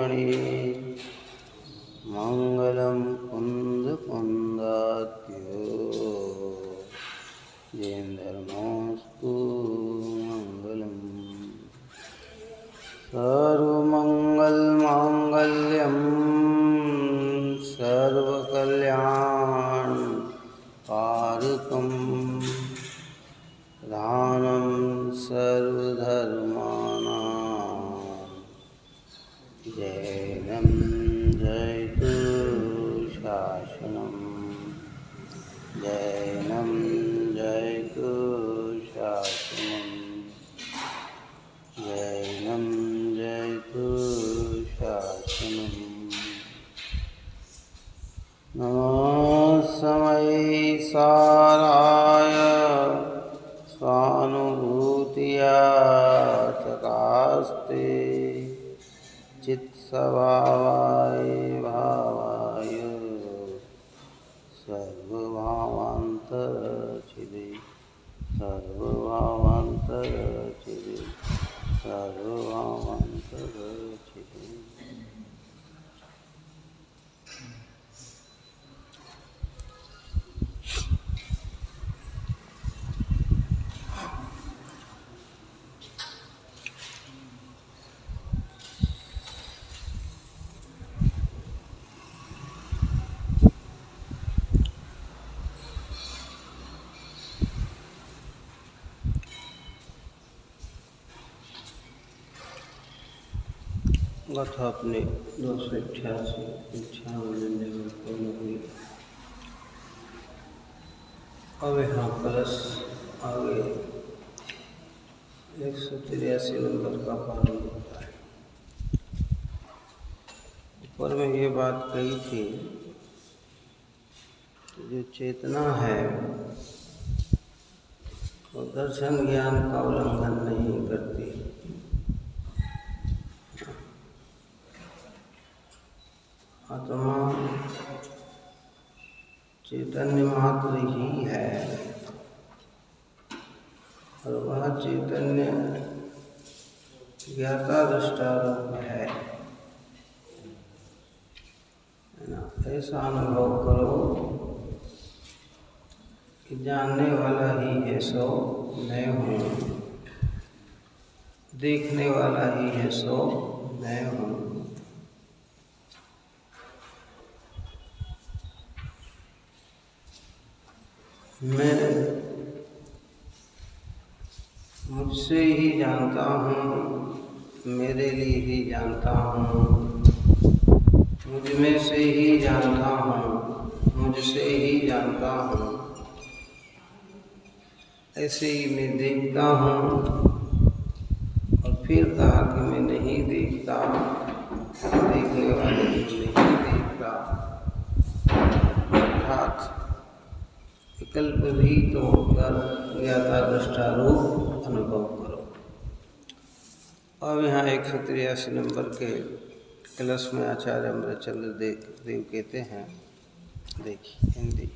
शिरोमणि मंगलम कुंद कुंदात्यो जयेन्द्रमस्तु मंगलम। सर्वमंगलमांगल्यं सर्वकल्याणकारकं प्रधानं सर्वधर्माणां जैनं जयतु शासनं जैनं जयतु शासनं जैनं जयतु शासनं। नमस्मै साराय स्वानुभूतिया चकास्ते चित्स्वभावाय भावाय सर्वभावान्तरचिदे सर्वभावान्तरचिदे सर्वभावान्तरचिदे। गत अपने 288 पूर्ण हुई। अब यहाँ प्लस आगे 183 नंबर का प्रारंभ होता है। ऊपर में ये बात कही थी जो चेतना है वो दर्शन ज्ञान का उल्लंघन नहीं करती। आत्मा चैतन्य मात्र ही है और वह चैतन्य ज्ञाता दृष्टा रूप है ना। ऐसा अनुभव करो कि जानने वाला ही है सो मैं हूँ, देखने वाला ही है सो मैं हूँ। मैं मुझसे ही जानता हूँ, मेरे लिए ही जानता हूँ, मुझ में से ही जानता हूँ, मुझसे ही जानता हूँ। ऐसे ही मैं देखता हूँ और फिर कहा कि मैं नहीं देखता, देखने वाले को नहीं देखता। अर्थात विकल्प भी तो कर ज्ञाता दृष्टा रूप अनुभव करो। अब यहाँ 183 नंबर के क्लास में आचार्य अमृतचंद्र देव कहते हैं, देखिए हिंदी।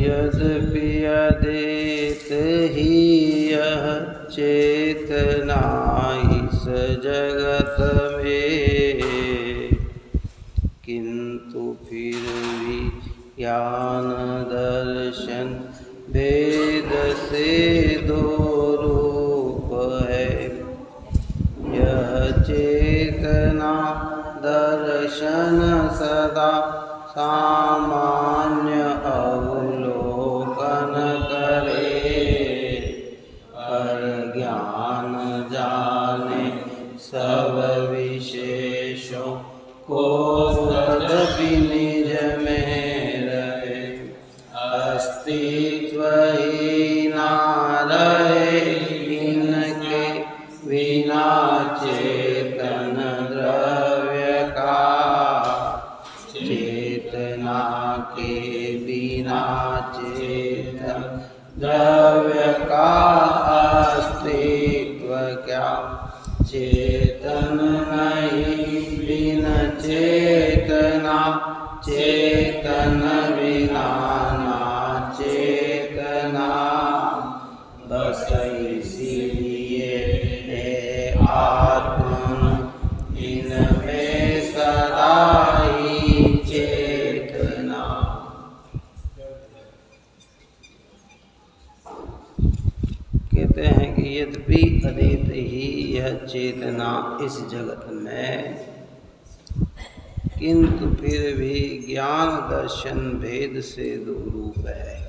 यद्यपि यदेत ही यह चेतना इस जगत में, किंतु फिर भी ज्ञान दर्शन भेद से दो रूप है। यह चेतना दर्शन सदा सामान्य अवलोकन करे, पर ज्ञान जाने सब विशेषों को तदपि निज में रहे। अस्तित्व ही ना रहे इनके बिना चेतन द्रव्य का, चेतना के बिना चेतन द्रव्य का अस्तित्व क्या। चेतन नहीं बिन चेतना, चेतन बिना ना चेतना। बस कहते हैं कि यद्यपि अद्वैत ही यह चेतना इस जगत में, किंतु फिर भी ज्ञान दर्शन भेद से दो रूप है।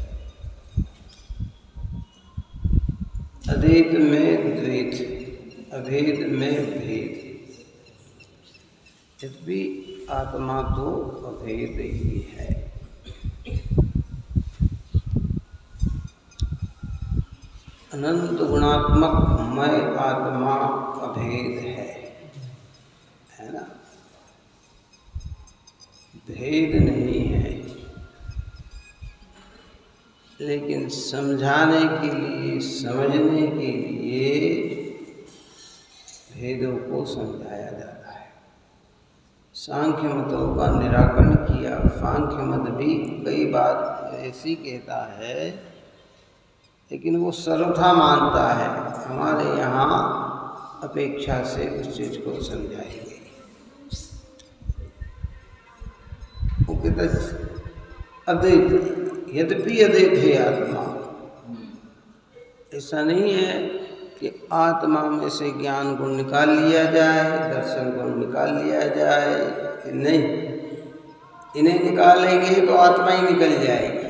अद्वैत में द्वैत, अभेद में भेद। यद्यपि आत्मा तो अभेद ही है। अनंत गुणात्मक मैं आत्मा अभेद है ना, भेद नहीं है। लेकिन समझाने के लिए, समझने के लिए भेदों को समझाया जाता है। सांख्य मतों का निराकरण किया। सांख्य मत भी कई बार ऐसी कहता है, लेकिन वो सर्वथा मानता है। हमारे यहाँ अपेक्षा से उस चीज को समझाएंगे। वो कहता अद्वैत, यद्यपि अद्वैत है आत्मा। ऐसा नहीं है कि आत्मा में से ज्ञान गुण निकाल लिया जाए, दर्शन गुण निकाल लिया जाए। नहीं, इन्हें निकालेंगे तो आत्मा ही निकल जाएगी,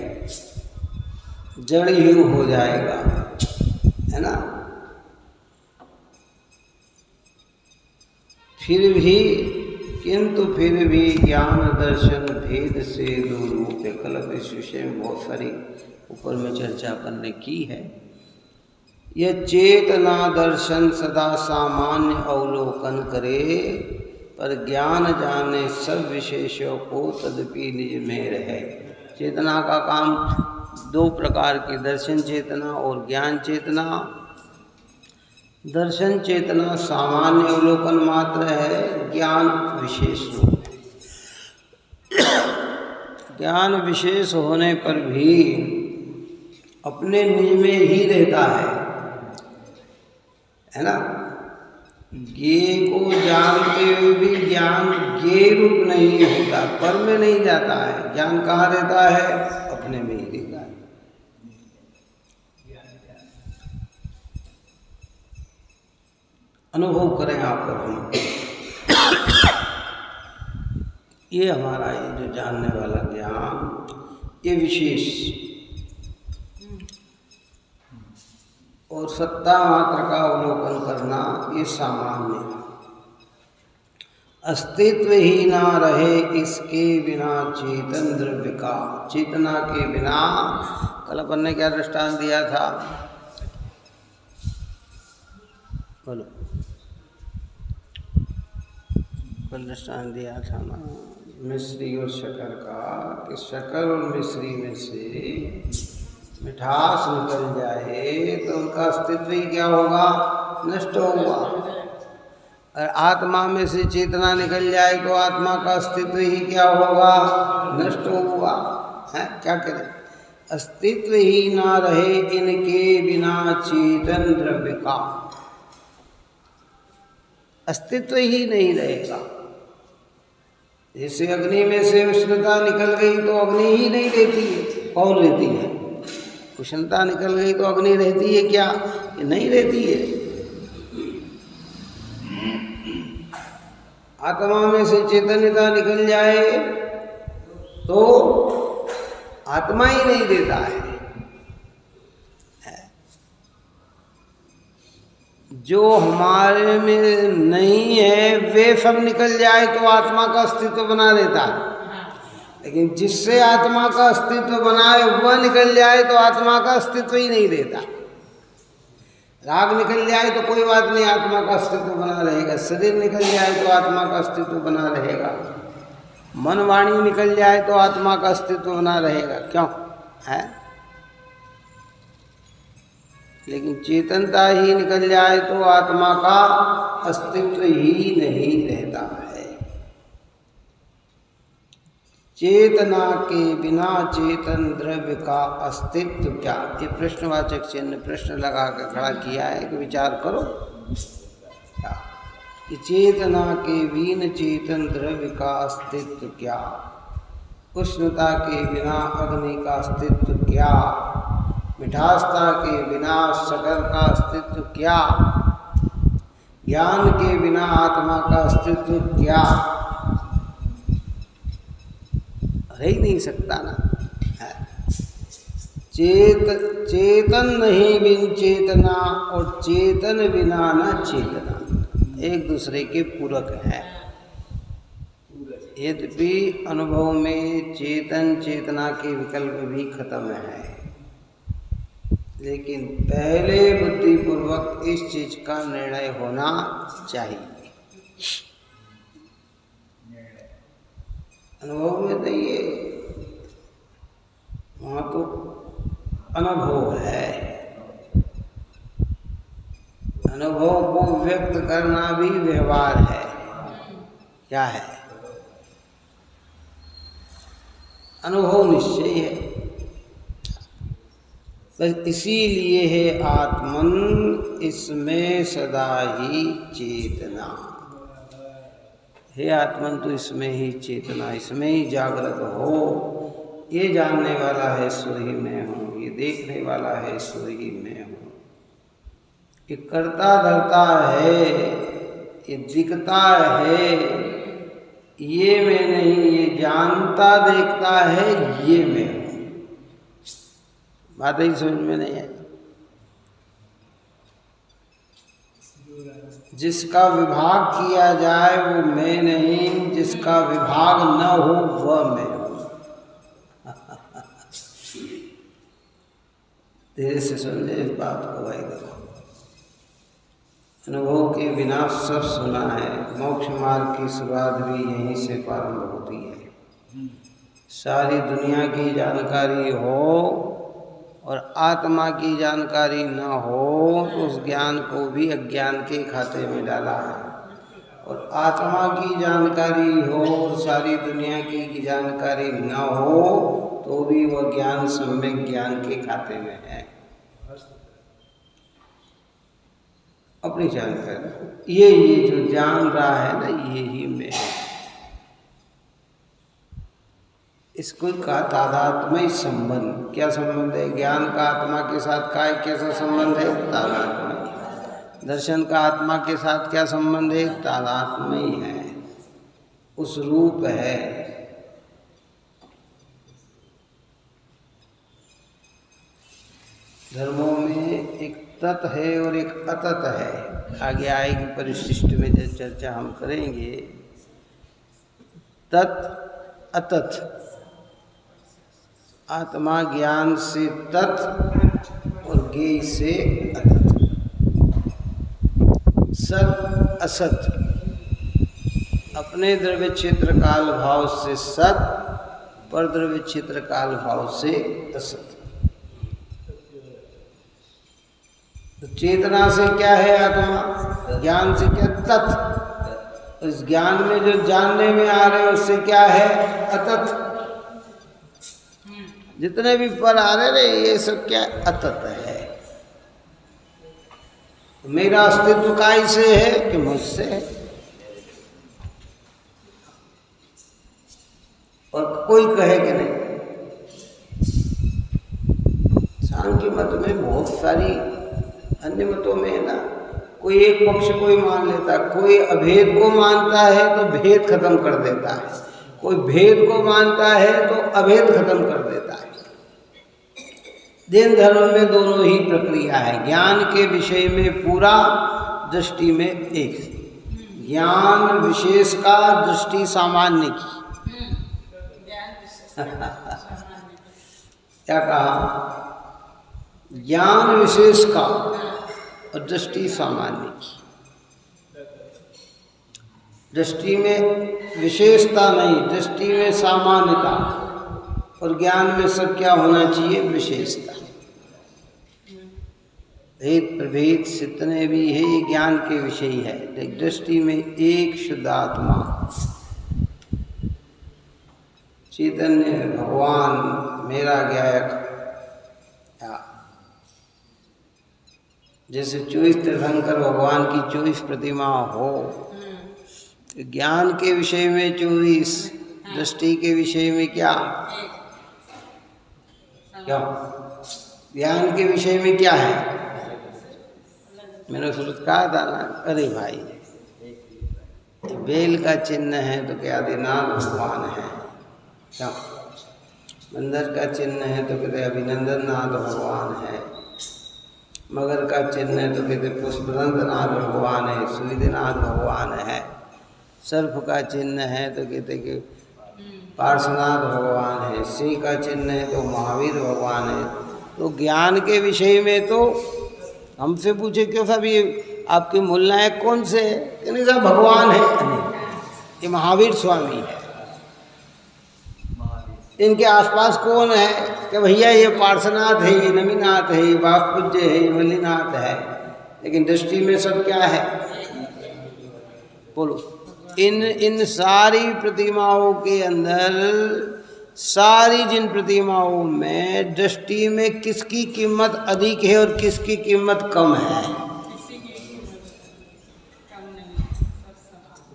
जड़ ही हो जाएगा, है ना। फिर भी, किंतु फिर भी ज्ञान दर्शन भेद से दो रूप है। कल इस विषय में बहुत सारी ऊपर में चर्चा करने की है। यह चेतना दर्शन सदा सामान्य अवलोकन करे, पर ज्ञान जाने सब विशेषों को तदपि निज में रहे। चेतना का काम दो प्रकार की, दर्शन चेतना और ज्ञान चेतना। दर्शन चेतना सामान्य अवलोकन मात्र है, ज्ञान विशेष रूप है। ज्ञान विशेष होने पर भी अपने निज में ही रहता है ना। ज्ञे को जानते हुए भी ज्ञान ज्ञे रूप नहीं होता, पर में नहीं जाता है। ज्ञान कहाँ रहता है? अपने में ही रहता है। अनुभव करें आप और हम। ये हमारा ये जो जानने वाला ज्ञान, ये विशेष और सत्ता मात्र का अवलोकन करना, ये सामान्य। अस्तित्व ही ना रहे इसके बिना चेतन द्रव्य का। चेतना के बिना, कल अपन ने क्या दृष्टांत दिया था? बोलो, कल दृष्टांत दिया था ना मिश्री और शक्कर का, कि शक्कर और मिश्री में से मिठास निकल जाए तो उनका अस्तित्व ही क्या होगा? नष्ट होगा। और आत्मा में से चेतना निकल जाए तो आत्मा का अस्तित्व ही क्या होगा? नष्ट होगा। है क्या करें? अस्तित्व ही ना रहे इनके बिना चेतन द्रव्य का। अस्तित्व ही नहीं रहेगा। जैसे अग्नि में से उष्णता निकल गई तो अग्नि ही नहीं रहती है। कौन रहती है? उष्णता निकल गई तो अग्नि रहती है क्या? ये नहीं रहती है। आत्मा में से चैतन्यता निकल जाए तो आत्मा ही नहीं देता है। जो हमारे में नहीं है वे सब निकल जाए तो आत्मा का अस्तित्व बना रहता है। लेकिन जिससे आत्मा का अस्तित्व बनाए वह निकल जाए तो आत्मा का अस्तित्व ही नहीं रहता। राग निकल जाए तो कोई बात नहीं, आत्मा का अस्तित्व बना रहेगा। शरीर निकल जाए तो आत्मा का अस्तित्व बना रहेगा। मन वाणी निकल जाए तो आत्मा का अस्तित्व बना रहेगा। क्यों है? लेकिन चेतनता ही निकल जाए तो आत्मा का अस्तित्व ही नहीं रहता है। चेतना के बिना चेतन द्रव्य का अस्तित्व क्या? ये प्रश्नवाचक चिन्ह प्रश्न लगा कर खड़ा किया है कि विचार करो क्या? कि चेतना के बिना चेतन द्रव्य का अस्तित्व क्या? उष्णता के बिना अग्नि का अस्तित्व क्या? मिठासता के बिना सागर का अस्तित्व क्या, ज्ञान के बिना आत्मा का अस्तित्व क्या, रह ही नहीं सकता ना। चेतन नहीं बिन चेतना और चेतन बिना न चेतना, एक दूसरे के पूरक है। यद्यपि अनुभव में चेतन चेतना के विकल्प भी खत्म है, लेकिन पहले बुद्धिपूर्वक इस चीज का निर्णय होना चाहिए। अनुभव में तो ये वहाँ तो अनुभव है, अनुभव को व्यक्त करना भी व्यवहार है। क्या है? अनुभव निश्चय है। बस इसीलिए है आत्मन इसमें सदा ही चेतना। हे आत्मन तो इसमें ही चेतना, इसमें ही जागृत हो। ये जानने वाला है ईश्वर ही मैं हूँ, ये देखने वाला है ईश्वर ही मैं हूँ, ये करता धरता है, ये दिखता है, ये मैं नहीं, ये जानता देखता है, ये मैं हूँ। बात ही समझ में नहीं आई। जिसका विभाग किया जाए वो मैं नहीं, जिसका विभाग न हो वह मैं हूँ। धीरे से समझे इस बात को भाई। देखो, अनुभव के बिना सब सुना है। मोक्ष मार्ग की शुरुआत भी यहीं से प्रारंभ होती है। सारी दुनिया की जानकारी हो और आत्मा की जानकारी न हो तो उस ज्ञान को भी अज्ञान के खाते में डाला है, और आत्मा की जानकारी हो और सारी दुनिया की जानकारी न हो तो भी वह ज्ञान सम्यक ज्ञान के खाते में है। अपनी जानकारी ये जो जान रहा है ना, ये ही मैं है। इसको कहा तादात्म्य संबंध। क्या संबंध है? ज्ञान का आत्मा के साथ का कैसा संबंध है? तादात्म्य। दर्शन का आत्मा के साथ क्या संबंध है? तादात्म्य है, उस रूप है। धर्मों में एक तत् है और एक अतत है। आगे आएगी परिशिष्ट में जब चर्चा हम करेंगे। तत् अतत, आत्मा ज्ञान से तत् और ज्ञेय से अतत। सत असत, अपने द्रव्य क्षेत्र काल भाव से सत, पर द्रव्य क्षेत्र काल भाव से असत। तो चेतना से क्या है आत्मा, ज्ञान से क्या तत्। इस ज्ञान में जो जानने में आ रहे उससे क्या है? अतत। जितने भी पर आ रहे ये सब क्या? अतत है। मेरा अस्तित्व काय से है कि मुझसे है। और कोई कहे कि नहीं। सांख्य मत में बहुत सारी, अन्य मतों में है ना, कोई एक पक्ष कोई मान लेता, कोई अभेद को मानता है तो भेद खत्म कर देता है, कोई भेद को मानता है तो अभेद खत्म कर देता है। जैन धर्म में दोनों ही प्रक्रिया है। ज्ञान के विषय में पूरा, दृष्टि में एक। ज्ञान विशेष का, दृष्टि सामान्य की। क्या कहा? ज्ञान विशेष का और दृष्टि सामान्य की। दृष्टि में विशेषता नहीं, दृष्टि में सामान्यता, और ज्ञान में सब क्या होना चाहिए? विशेषता। भेद प्रभेद जितने भी है ये ज्ञान के विषय है, लेकिन दृष्टि में एक शुद्ध आत्मा चैतन्य भगवान मेरा ज्ञायक। जैसे 24 तीर्थंकर भगवान की 24 प्रतिमा हो, ज्ञान के विषय में 24, दृष्टि के विषय में क्या? ज्ञान के विषय में क्या है? मैंने उसको कहा था ना, अरे भाई बेल का चिन्ह है तो क्या आदिनाथ भगवान है, क्या मंदिर का चिन्ह है तो कहते अभिनंदन नाथ भगवान है, मगर का चिन्ह है तो कहते पुष्पदंत नाथ भगवान है, सुविधिनाथ भगवान है, सर्प का चिन्ह है तो कहते कि पार्श्वनाथ भगवान है, सिंह का चिन्ह है तो महावीर भगवान है। तो ज्ञान के विषय में तो हमसे पूछे क्यों साहब ये आपके मूल नायक कौन से है? नहीं साहब भगवान है, ये महावीर स्वामी है। इनके आसपास कौन है? कि भैया ये पार्श्वनाथ है, ये नमीनाथ है, ये बापूज्य है, ये मल्लीनाथ है। लेकिन दृष्टि में सब क्या है? बोलो। इन सारी प्रतिमाओं के अंदर, सारी जिन प्रतिमाओं में दृष्टि में किसकी कीमत अधिक है और किसकी कीमत कम है?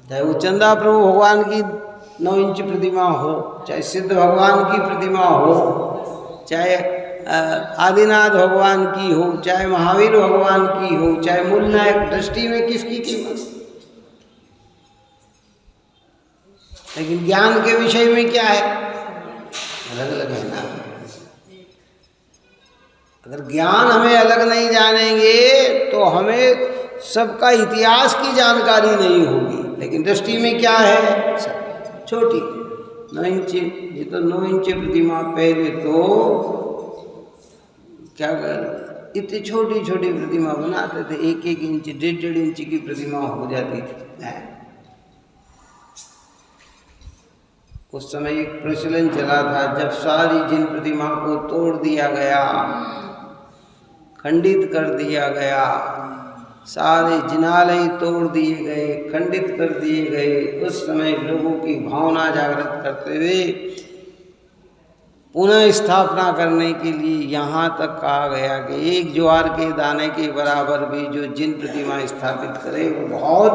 चाहे वो चंदा प्रभु भगवान की 9 इंच प्रतिमा हो, चाहे सिद्ध भगवान की प्रतिमा हो, चाहे आदिनाथ भगवान की हो, चाहे महावीर भगवान की हो, चाहे मूल नायक, दृष्टि में किसकी कीमत? लेकिन ज्ञान के विषय में क्या है? अलग अलग है ना। अगर ज्ञान हमें अलग नहीं जानेंगे तो हमें सबका इतिहास की जानकारी नहीं होगी। लेकिन दृष्टि में क्या है? सब छोटी 9 इंच, ये तो 9 इंच प्रतिमा पहले तो क्या कर इतनी छोटी छोटी प्रतिमा बनाते थे, 1-1 इंच 1.5 इंच की प्रतिमा हो जाती थी। उस समय एक प्रचलन चला था, जब सारी जिन प्रतिमा को तोड़ दिया गया, खंडित कर दिया गया, सारे जिनालय तोड़ दिए गए, खंडित कर दिए गए, उस समय लोगों की भावना जागृत करते हुए पुनः स्थापना करने के लिए यहाँ तक कहा गया कि एक ज्वार के दाने के बराबर भी जो जिन प्रतिमा स्थापित करे वो बहुत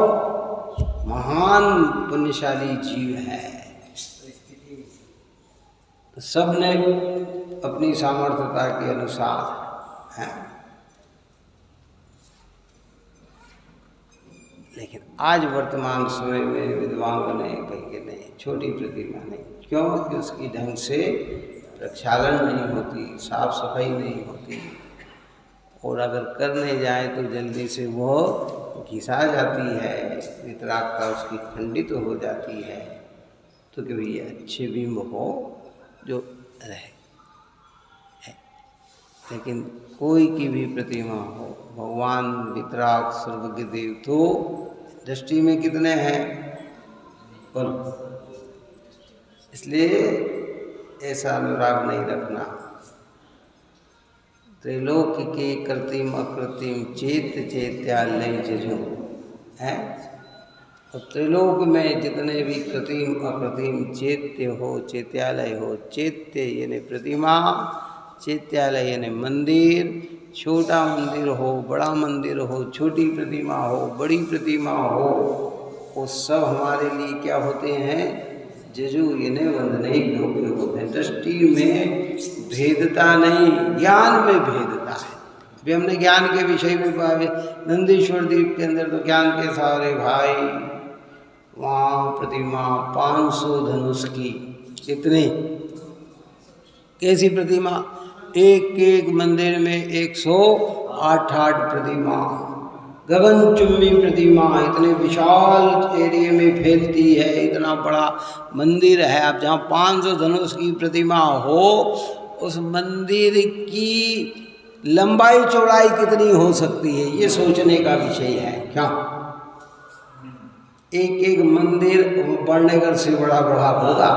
महान पुण्यशाली जीव है। तो सब ने अपनी सामर्थ्यता के अनुसार है। लेकिन आज वर्तमान समय में विद्वानों ने कही कि नहीं, छोटी प्रतिमा नहीं, क्योंकि उसकी ढंग से प्रक्षालन नहीं होती, साफ सफाई नहीं होती, और अगर करने जाए तो जल्दी से वो घिसा जाती है, वितरागता उसकी खंडित हो जाती है। तो कि भैया अच्छे बिंब हो जो रहे है। लेकिन कोई की भी प्रतिमा हो, भगवान वितराग सर्वज्ञ देव तो दृष्टि में कितने हैं? पर इसलिए ऐसा अनुराग नहीं रखना। त्रैलोक्य के कृत्रिम अकृत्रिम चेत चैत्यालय जजो है। तो त्रिलोक में जितने भी कृत्रिम अकृत्रिम चैत्य हो, चैत्यालय हो, चैत्य यानी प्रतिमा, चैत्यालय यानी मंदिर, छोटा मंदिर हो, बड़ा मंदिर हो, छोटी प्रतिमा हो, बड़ी प्रतिमा हो, वो सब हमारे लिए क्या होते हैं? जजु यानी वंदनीय योग्य होते हैं। दृष्टि में भेदता नहीं, ज्ञान में भेदता है। अभी हमने ज्ञान के विषय में पावे नंदीश्वर द्वीप के अंदर तो ज्ञान के सारे भाई, वहाँ प्रतिमा 500 धनुष की, कितनी कैसी प्रतिमा? एक एक मंदिर में 108 प्रतिमा, गगनचुंबी प्रतिमा, इतने विशाल एरिया में फैलती है, इतना बड़ा मंदिर है। अब जहाँ 500 धनुष की प्रतिमा हो, उस मंदिर की लंबाई चौड़ाई कितनी हो सकती है, ये सोचने का विषय है। क्या एक एक मंदिर बड़नगर से बड़ा बड़ा होगा?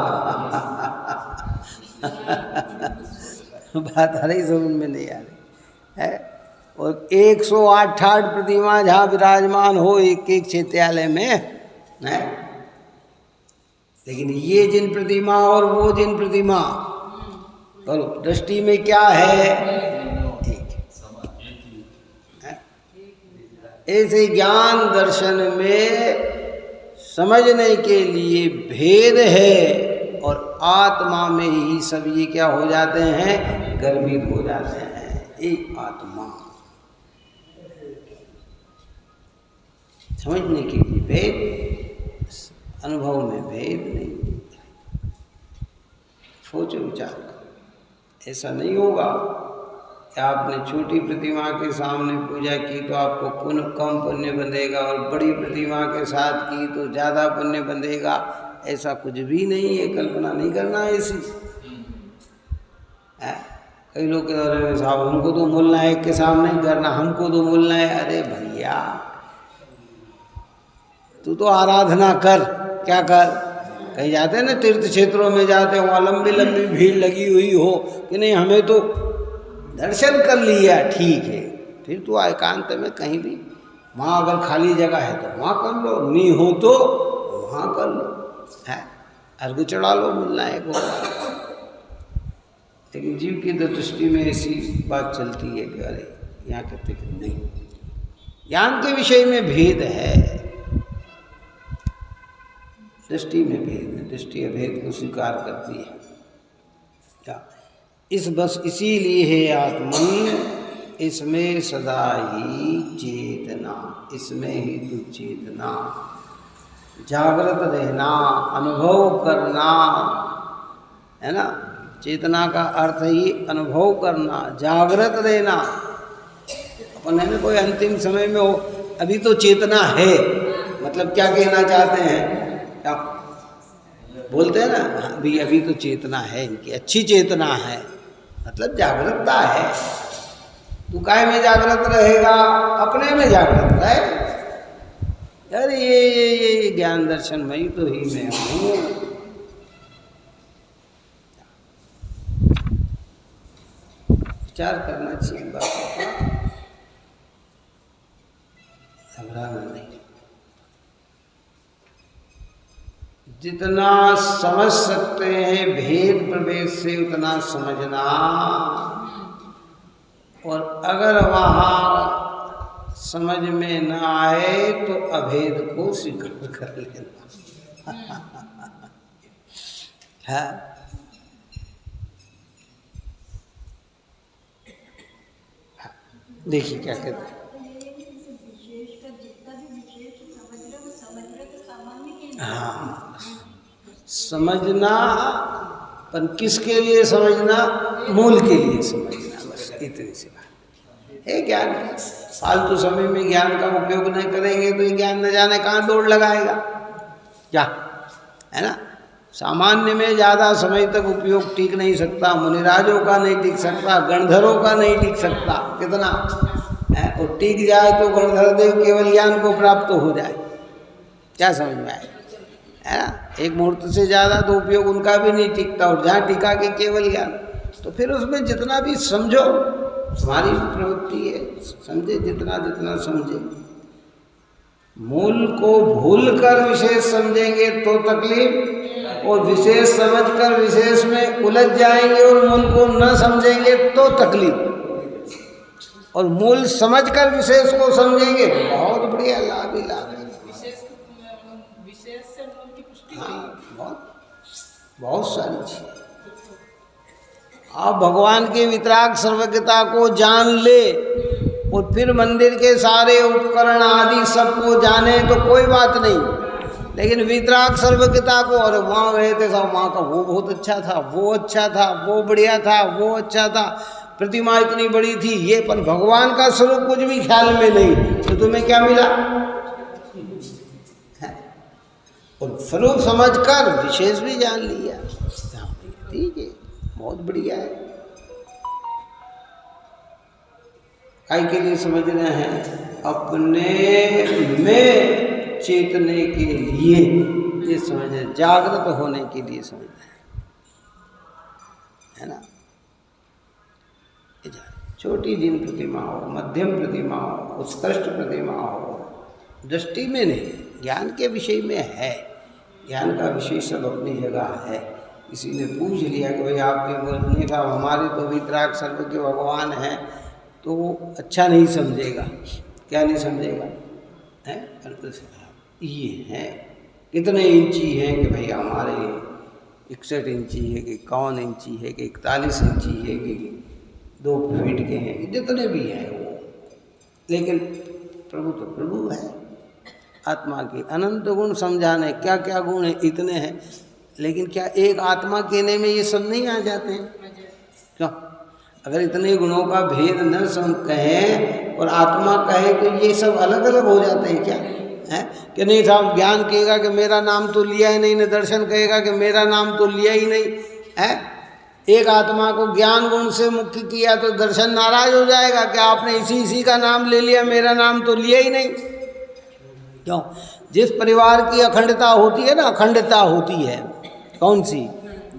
बात आ रही, समझ में नहीं आ रही है। और 108 प्रतिमा जहाँ विराजमान हो एक एक चैत्यालय में है। लेकिन ये जिन प्रतिमा और वो जिन प्रतिमा, बोलो दृष्टि में क्या है? ऐसे ज्ञान दर्शन में समझने के लिए भेद है, और आत्मा में ही सब ये क्या हो जाते हैं? गर्भित हो जाते हैं। एक आत्मा। समझने के लिए भेद, अनुभव में भेद नहीं। सोचो विचार करो, ऐसा नहीं होगा कि आपने छोटी प्रतिमा के सामने पूजा की तो आपको कम पुण्य बंधेगा और बड़ी प्रतिमा के साथ की तो ज़्यादा पुण्य बंधेगा। ऐसा कुछ भी नहीं है, कल्पना नहीं करना है ऐसी। कई लोग कह रहे हैं साहब हमको तो मूल नायक के सामने ही करना, हमको तो मूल नायक। अरे भैया तू तो आराधना कर, क्या कर। कहीं जाते हैं ना तीर्थ क्षेत्रों में जाते हो, वहाँ लंबी लंबी भीड़ लगी हुई हो कि नहीं हमें तो दर्शन कर लिया, ठीक है, फिर तू एकांत में कहीं भी, वहाँ अगर खाली जगह है तो वहाँ कर लो, नहीं हो तो वहाँ कर लो, है अर्घ चढ़ा लो, मिलना है को। लेकिन जीव की दृष्टि में ऐसी बात चलती है कि अरे यहाँ कहते कि नहीं, ज्ञान के विषय में भेद है, दृष्टि में भेद है, दृष्टि अभेद को स्वीकार करती है। क्या इस बस इसीलिए है आत्मन, इसमें सदा ही चेतना, इसमें ही तू चेतना, जागृत रहना, अनुभव करना, है ना। चेतना का अर्थ ही अनुभव करना, जागृत रहना। अपन है ना कोई अंतिम समय में हो, अभी तो चेतना है, मतलब क्या कहना चाहते हैं, क्या बोलते हैं ना, अभी तो चेतना है इनकी, अच्छी चेतना है, मतलब जागृतता है। तू काय में जागृत रहेगा, अपने में जागृत रहे। यार ये ज्ञान दर्शन में ही तो ही मैं हूँ। विचार करना चाहिए बात का, घबराना नहीं। जितना समझ सकते हैं भेद प्रवेश से उतना समझना, और अगर वहाँ समझ में न आए तो अभेद को स्वीकार कर लेना। है देखिए क्या कहते हैं। हाँ, समझना, पर किसके लिए समझना, मूल के लिए समझना, बस इतनी सी बात है। ज्ञान फालतू समय में ज्ञान का उपयोग नहीं करेंगे तो ये ज्ञान न जाने कहाँ दौड़ लगाएगा, क्या है ना। सामान्य में ज़्यादा समय तक उपयोग टिक नहीं सकता, मुनिराजों का नहीं टिक सकता, गणधरों का नहीं टिक सकता, कितना है, और टिक जाए तो गणधर देव केवल ज्ञान को प्राप्त हो जाए, क्या समझ में आए, है ना। एक मुहूर्त से ज़्यादा तो उपयोग उनका भी नहीं टिकता, और जहाँ टिका के केवल ज्ञान, तो फिर उसमें जितना भी समझो, तुम्हारी प्रवृत्ति है, समझे जितना जितना समझे। मूल को भूल कर विशेष समझेंगे तो तकलीफ, और विशेष समझकर विशेष में उलझ जाएंगे और मूल को न समझेंगे तो तकलीफ, और मूल समझकर विशेष को समझेंगे तो बहुत बढ़िया लाभ ही लाभ है। हाँ, बहुत सारी चीज़। आप भगवान के वितराग सर्वज्ञता को जान ले और फिर मंदिर के सारे उपकरण आदि सबको जाने तो कोई बात नहीं, लेकिन वितराग सर्वज्ञता को, और वहाँ गए थे साहब, वहाँ का वो बहुत अच्छा था, वो अच्छा था, वो बढ़िया था, वो अच्छा था, प्रतिमा इतनी बड़ी थी, ये, पर भगवान का स्वरूप कुछ भी ख्याल में नहीं, तो तुम्हें क्या मिला। और स्वरूप समझकर विशेष भी जान लिया, ठीक है, बहुत बढ़िया है। काय के लिए समझ रहे हैं, अपने में चेतने के लिए ये समझ रहे, जागृत होने के लिए समझ रहे है ना। छोटी जिन प्रतिमा हो, मध्यम प्रतिमा हो, उत्कृष्ट प्रतिमा हो, दृष्टि में नहीं, ज्ञान के विषय में है। ज्ञान का विषय सब अपनी जगह है। किसी ने पूछ लिया कि भाई आपके बोलने का, हमारे तो वितराग सर्वज्ञ भगवान हैं, तो वो अच्छा नहीं समझेगा, क्या नहीं समझेगा, है ये है कितने इंची हैं कि भाई हमारे 61 इंची है कि 51 इंची है कि 41 इंची है कि 2 फीट के हैं, जितने भी हैं वो, लेकिन प्रभु तो प्रभु है। आत्मा के अनंत गुण समझाने, क्या क्या गुण है इतने हैं, लेकिन क्या एक आत्मा कहने में ये सब नहीं आ जाते हैं? क्यों? अगर इतने गुणों का भेद न कहें और आत्मा कहे तो ये सब अलग अलग हो जाते हैं क्या? है कि नहीं साहब, ज्ञान कहेगा कि मेरा नाम तो लिया ही नहीं, न दर्शन कहेगा कि मेरा नाम तो लिया ही नहीं है। एक आत्मा को ज्ञान गुण से मुक्त किया तो दर्शन नाराज हो जाएगा कि आपने इसी का नाम ले लिया, मेरा नाम तो लिया ही नहीं। क्यों? जिस परिवार की अखंडता होती है ना, अखंडता होती है, कौन सी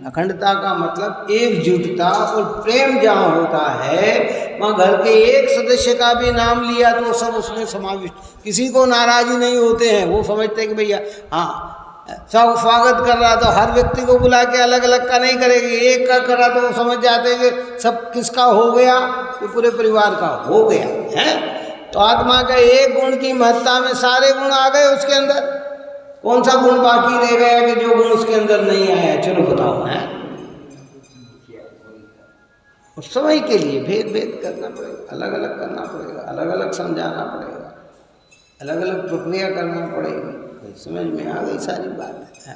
अखंडता का मतलब एकजुटता और प्रेम जहाँ होता है, वहाँ घर के एक सदस्य का भी नाम लिया तो सब उसमें समाविष्ट, किसी को नाराजी नहीं होते हैं। वो समझते हैं कि भैया हाँ सब स्वागत कर रहा तो हर व्यक्ति को बुला के अलग अलग का नहीं करेगी, एक का करा तो वो समझ जाते हैं कि सब किसका हो गया, तो पूरे परिवार का हो गया है। तो आत्मा का एक गुण की महत्ता में सारे गुण आ गए उसके अंदर। कौन सा गुण बाकी रह गया कि जो गुण उसके अंदर नहीं आया? चलो बताओ। है और समय के लिए भेद भेद करना पड़ेगा, अलग अलग करना पड़ेगा, अलग अलग समझाना पड़ेगा, अलग अलग प्रक्रिया करना पड़ेगी। समझ में आ गई सारी बात है।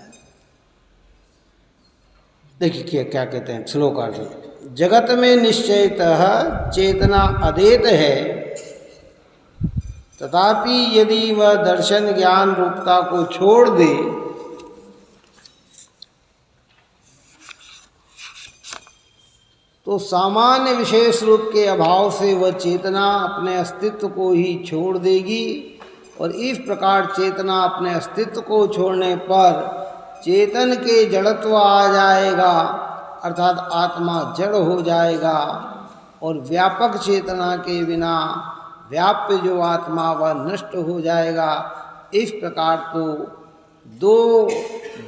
देखिए क्या कहते हैं श्लोकार्थ। जगत में निश्चयतः चेतना अदेत है, तथापि यदि वह दर्शन ज्ञान रूपता को छोड़ दे तो सामान्य विशेष रूप के अभाव से वह चेतना अपने अस्तित्व को ही छोड़ देगी, और इस प्रकार चेतना अपने अस्तित्व को छोड़ने पर चेतन के जड़त्व आ जाएगा, अर्थात आत्मा जड़ हो जाएगा, और व्यापक चेतना के बिना व्याप्य जो आत्मा वह नष्ट हो जाएगा। इस प्रकार तो 2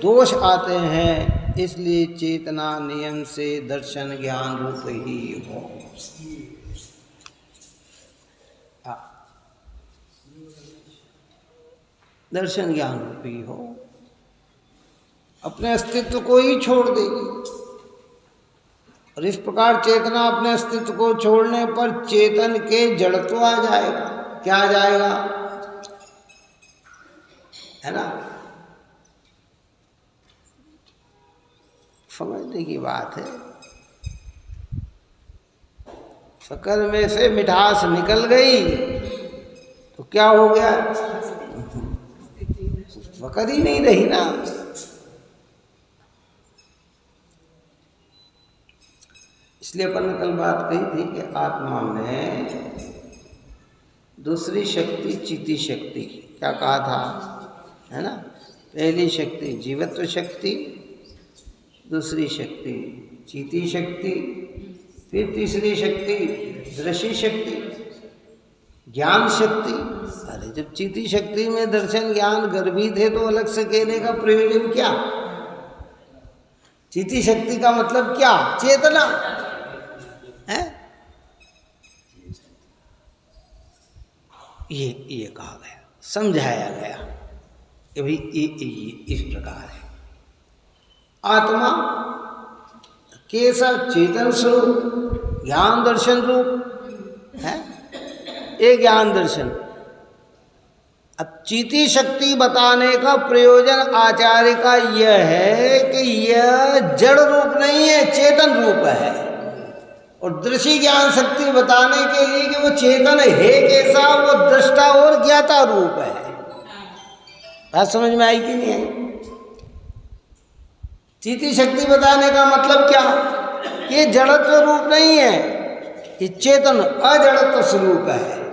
दोष आते हैं, इसलिए चेतना नियम से दर्शन ज्ञान रूप ही हो। दर्शन ज्ञान रूपी हो, अपने अस्तित्व को ही छोड़ देगी। और इस प्रकार चेतना अपने अस्तित्व को छोड़ने पर चेतन के जड़त्व आ जाएगा। क्या आ जाएगा? है ना, समझने की बात है। शक्कर में से मिठास निकल गई तो क्या हो गया? शक्कर ही नहीं रही ना। इसलिए अपन ने कल बात कही थी कि आत्मा में दूसरी शक्ति चिति शक्ति, क्या कहा था? है ना, पहली शक्ति जीवत्व शक्ति, दूसरी शक्ति चिति शक्ति, फिर तीसरी शक्ति दृश्य शक्ति, ज्ञान शक्ति। अरे जब चिति शक्ति में दर्शन ज्ञान गर्भित है तो अलग से कहने का प्रयोजन क्या? चिति शक्ति का मतलब क्या? चेतना है। ये कहा गया, समझाया गया कि भाई ये इस प्रकार है। आत्मा कैसा? चेतन स्वरूप, ज्ञान दर्शन रूप है, ये ज्ञान दर्शन। अब चिति शक्ति बताने का प्रयोजन आचार्य का यह है कि यह जड़ रूप नहीं है, चेतन रूप है। और दृश्य ज्ञान शक्ति बताने के लिए कि वो चेतन है कैसा, वो दृष्टा और ज्ञाता रूप है। बात समझ में आई कि नहीं आई? चिति शक्ति बताने का मतलब क्या? ये जड़त्व रूप नहीं है, ये चेतन अजड़त्व स्वरूप है।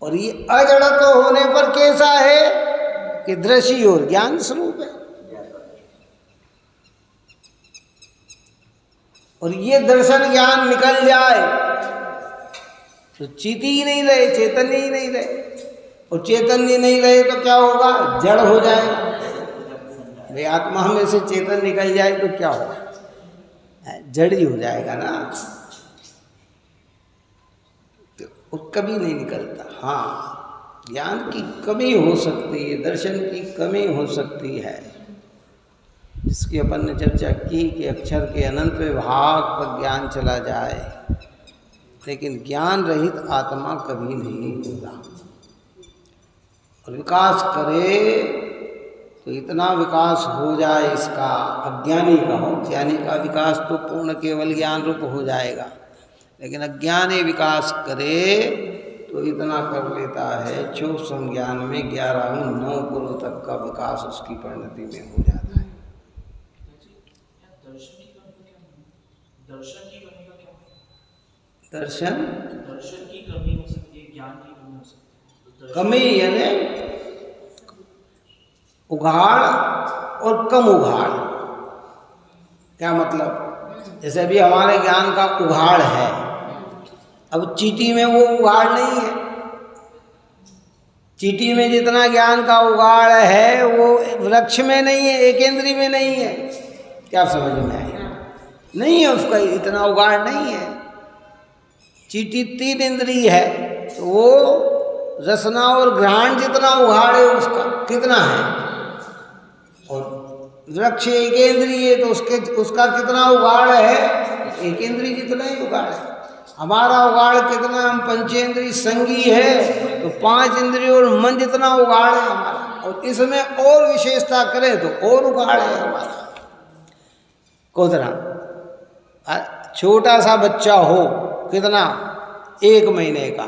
और ये अजड़त्व होने पर कैसा है कि दृश्य और ज्ञान स्वरूप है। और ये दर्शन ज्ञान निकल जाए तो चिति ही नहीं रहे, चैतन्य ही नहीं रहे। और चैतन्य नहीं रहे तो क्या होगा? जड़ हो जाएगा। भाई आत्मा में से चेतन निकल जाए तो क्या होगा? जड़ ही हो जाएगा ना, तो कभी नहीं निकलता। हाँ, ज्ञान की कमी हो सकती है, दर्शन की कमी हो सकती है, जिसकी अपन ने चर्चा की कि अक्षर के अनंत विभाग पर ज्ञान चला जाए, लेकिन ज्ञान रहित आत्मा कभी नहीं होगा। और विकास करे तो इतना विकास हो जाए इसका, अज्ञानी का हो, ज्ञानी का विकास तो पूर्ण केवल ज्ञान रूप हो जाएगा, लेकिन अज्ञानी विकास करे तो इतना कर लेता है, सूक्ष्म ज्ञान में 11-9 गुरु तक का विकास उसकी परिणति में हो जाता है। दर्शन की कमी हो सकती है, ज्ञान की कमी हो सकती है। कमी यानी उघाड़ और कम उघाड़। क्या मतलब? जैसे अभी हमारे ज्ञान का उघाड़ है, अब चींटी में वो उघाड़ नहीं है। चींटी में जितना ज्ञान का उघाड़ है वो वृक्ष में नहीं है, एकेंद्री में नहीं है। क्या समझ में आया? नहीं है, उसका इतना उघाड़ नहीं है। चींटी 3 इंद्रिय है, तो वो रसना और घ्राण जितना उघाड़ है उसका कितना है, और वृक्ष एकेंद्रीय है तो उसका कितना उघाड़ है, एकेंद्रीय जितना ही उघाड़ है। हमारा उघाड़ कितना, हम पंचेंद्रीय संगी है तो 5 इंद्रियों और मन जितना उघाड़ है हमारा, और इसमें और विशेषता करें तो और उघाड़ है हमारा। कोतरा छोटा सा बच्चा हो, कितना, 1 महीने का,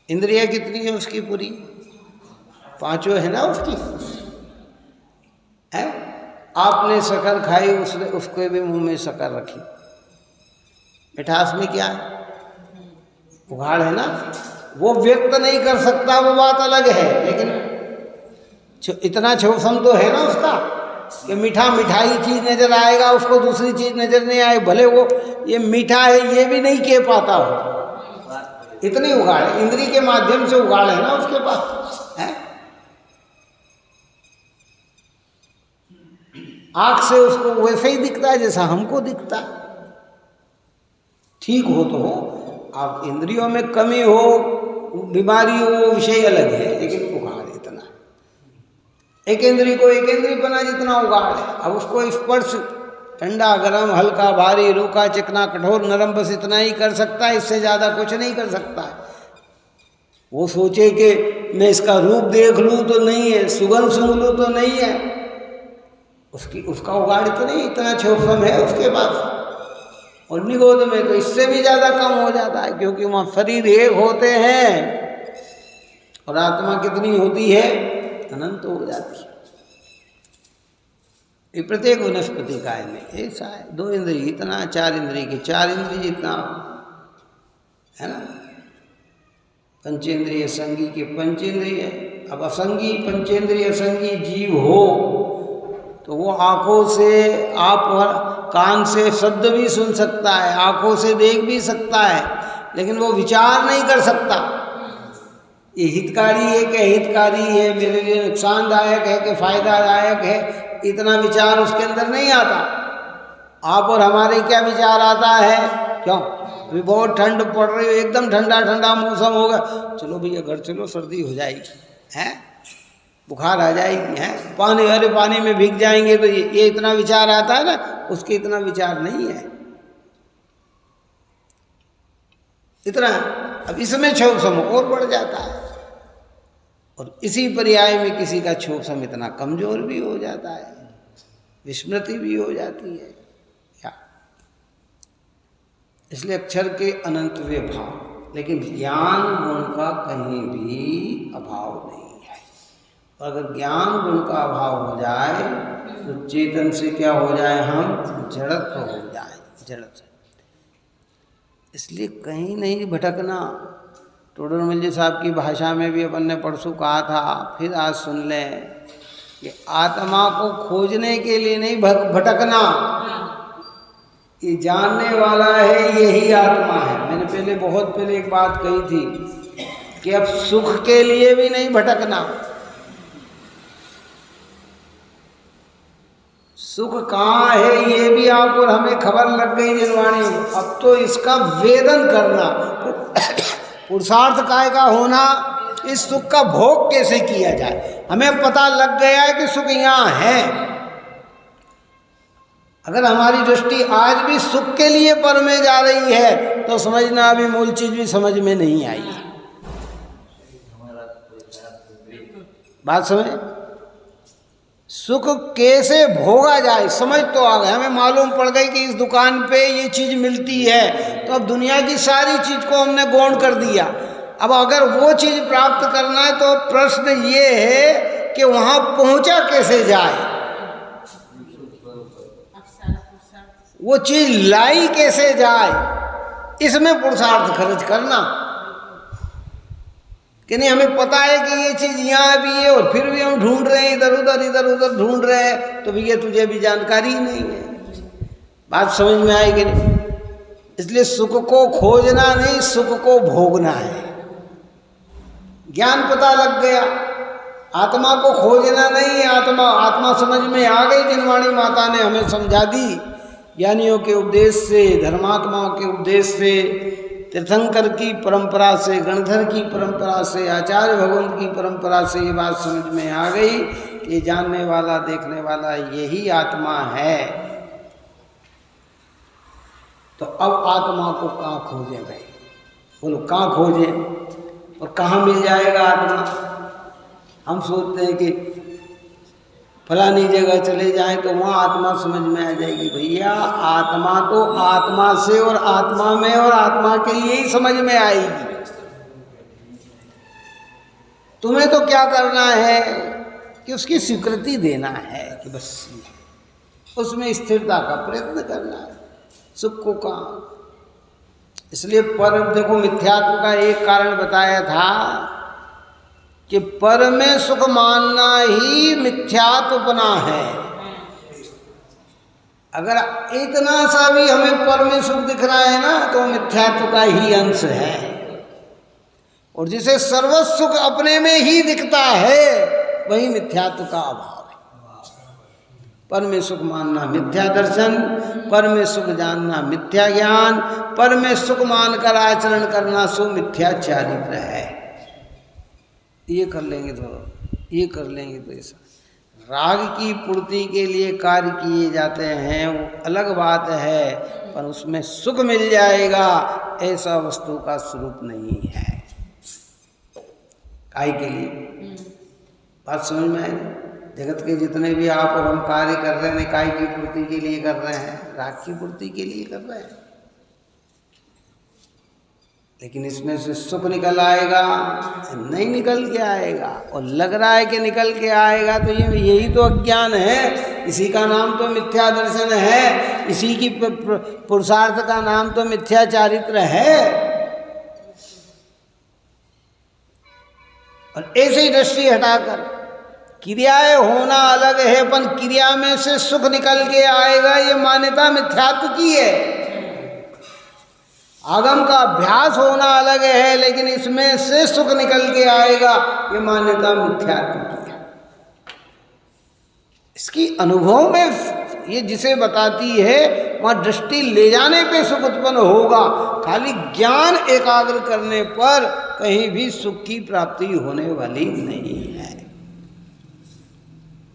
इंद्रिया कितनी है उसकी पूरी, 5 है ना उसकी है। आपने शक्कर खाई, उसने उसके भी मुंह में शक्कर रखी, मिठास में क्या है, उघाड़ है ना। वो व्यक्त नहीं कर सकता, वो बात अलग है, लेकिन इतना सूक्ष्म तो है ना उसका कि मीठा मिठाई चीज नजर आएगा, उसको दूसरी चीज नजर नहीं आए, भले वो ये मीठा है ये भी नहीं कह पाता हो, इतनी उघाड़ है। इंद्री के माध्यम से उघाड़ है ना उसके पास है। आँख से उसको वैसे ही दिखता है जैसा हमको दिखता है। ठीक हो तो हो, आप इंद्रियों में कमी हो, बीमारी हो, विषय अलग है, लेकिन उघाड़ इतना, एक इंद्री को एक इंद्री बना जितना उघाड़ है। अब उसको स्पर्श ठंडा गरम हल्का भारी रूखा चिकना कठोर नरम बस इतना ही कर सकता है, इससे ज़्यादा कुछ नहीं कर सकता है। वो सोचे कि मैं इसका रूप देख लूँ तो नहीं है, सुगंध सूंघ लूँ तो नहीं है, उसका उघाड़ तो नहीं, इतना सूक्ष्म है उसके पास। और निगोद में तो इससे भी ज़्यादा कम हो जाता है, क्योंकि वहाँ शरीर एक होते हैं और आत्मा कितनी होती है, अनंत हो जाती है। ये प्रत्येक वनस्पति काय में ऐसा है, 2 इंद्रिय इतना, 4 इंद्रिय के 4 इंद्रिय जितना है ना। पंचेंद्रिय संगी के पंचेंद्रिय। अब असंगी पंचेंद्रिय असंगी जीव हो तो वो आँखों से, आप कान से शब्द भी सुन सकता है, आँखों से देख भी सकता है, लेकिन वो विचार नहीं कर सकता ये हितकारी है कि हितकारी है, मेरे लिए नुकसानदायक है कि फायदादायक है, इतना विचार उसके अंदर नहीं आता। आप और हमारे क्या विचार आता है? क्यों? अभी बहुत ठंड पड़ रही है, एकदम ठंडा ठंडा मौसम होगा, चलो भैया घर चलो, सर्दी हो जाएगी है, बुखार आ जाएगी है, पानी, अरे पानी में भीग जाएंगे, तो ये इतना विचार आता है ना, उसके इतना विचार नहीं है इतना। अब इसमें सूक्ष्म और बढ़ जाता है, और इसी पर्याय में किसी का सूक्ष्म इतना कमजोर भी हो जाता है, विस्मृति भी हो जाती है क्या। इसलिए अक्षर के अनंत विभाग, लेकिन ज्ञान गुण का कहीं भी अभाव नहीं है। अगर ज्ञान गुण का अभाव हो जाए तो चेतन से क्या हो जाए, हम जड़त्व हो जाए, जड़त्व। इसलिए कहीं नहीं भटकना। टोडरमल साहब की भाषा में भी अपन ने परसों कहा था, फिर आज सुन लें कि आत्मा को खोजने के लिए नहीं भटकना, ये जानने वाला है यही आत्मा है। मैंने पहले, बहुत पहले एक बात कही थी कि अब सुख के लिए भी नहीं भटकना। सुख कहाँ है ये भी आप और हमें खबर लग गई निर्वाणी। अब तो इसका वेदन करना, पुरुषार्थ काय का होना, इस सुख का भोग कैसे किया जाए। हमें पता लग गया है कि सुख यहाँ है, अगर हमारी दृष्टि आज भी सुख के लिए पर में जा रही है तो समझना अभी मूल चीज भी समझ में नहीं आई। बात समझ, सुख कैसे भोगा जाए समझ तो आ गए, हमें मालूम पड़ गई कि इस दुकान पे ये चीज मिलती है, तो अब दुनिया की सारी चीज को हमने गौण कर दिया। अब अगर वो चीज प्राप्त करना है तो प्रश्न ये है कि वहां पहुंचा कैसे जाए, वो चीज लाई कैसे जाए, इसमें पुरुषार्थ खर्च करना। कि नहीं, हमें पता है कि ये चीज यहाँ भी है और फिर भी हम ढूंढ रहे हैं, इधर उधर ढूंढ रहे हैं, तो भैया तुझे भी जानकारी ही नहीं है। बात समझ में आएगी नहीं? इसलिए सुख को खोजना नहीं, सुख को भोगना है। ज्ञान पता लग गया, आत्मा को खोजना नहीं, आत्मा समझ में आ गई। जिनवाणी माता ने हमें समझा दी, ज्ञानियों के उपदेश से, धर्मात्माओं के उपदेश से, तीर्थंकर की परंपरा से, गणधर की परंपरा से, आचार्य भगवंत की परंपरा से ये बात समझ में आ गई कि जानने वाला, देखने वाला यही आत्मा है। तो अब आत्मा को कहाँ खोजे भाई? बोलो कहाँ खोजे और कहाँ मिल जाएगा आत्मा? हम सोचते हैं कि फलानी जगह चले जाएं तो वहाँ आत्मा समझ में आ जाएगी। भैया आत्मा तो आत्मा से और आत्मा में और आत्मा के लिए ही समझ में आएगी। तुम्हें तो क्या करना है कि उसकी स्वीकृति देना है कि बस उसमें स्थिरता का प्रयत्न करना है। सुख को कहाँ, इसलिए पर देखो मिथ्यात्व का एक कारण बताया था कि पर में सुख मानना ही मिथ्यात्वपना है। अगर इतना सा भी हमें पर में सुख दिख रहा है ना तो मिथ्यात्व का ही अंश है। और जिसे सर्वस्व सुख अपने में ही दिखता है वही मिथ्यात्व का अभाव है। पर में सुख मानना मिथ्या दर्शन, पर में सुख जानना मिथ्या ज्ञान, पर में सुख मानकर आचरण करना सो मिथ्या चारित्र है। ये कर लेंगे तो ये कर लेंगे तो ऐसा। राग की पूर्ति के लिए कार्य किए जाते हैं वो अलग बात है, पर उसमें सुख मिल जाएगा ऐसा वस्तु का स्वरूप नहीं है। काय के लिए बात समझ में आएगी? जगत के जितने भी आप और हम कार्य कर रहे हैं काय की पूर्ति के लिए कर रहे हैं, राग की पूर्ति के लिए कर रहे हैं। लेकिन इसमें से सुख निकल आएगा नहीं निकल के आएगा, और लग रहा है कि निकल के आएगा, तो यही तो अज्ञान है। इसी का नाम तो मिथ्या दर्शन है, इसी की पुरुषार्थ का नाम तो मिथ्या चारित्र है। और ऐसे ही दृष्टि हटाकर क्रियाएं होना अलग है, पर क्रिया में से सुख निकल के आएगा ये मान्यता मिथ्यात्व की है। आगम का अभ्यास होना अलग है, लेकिन इसमें से सुख निकल के आएगा ये मान्यता मिथ्यात्व की है। इसकी अनुभव में ये जिसे बताती है वहाँ दृष्टि ले जाने पे सुख उत्पन्न होगा। खाली ज्ञान एकाग्र करने पर कहीं भी सुख की प्राप्ति होने वाली नहीं है।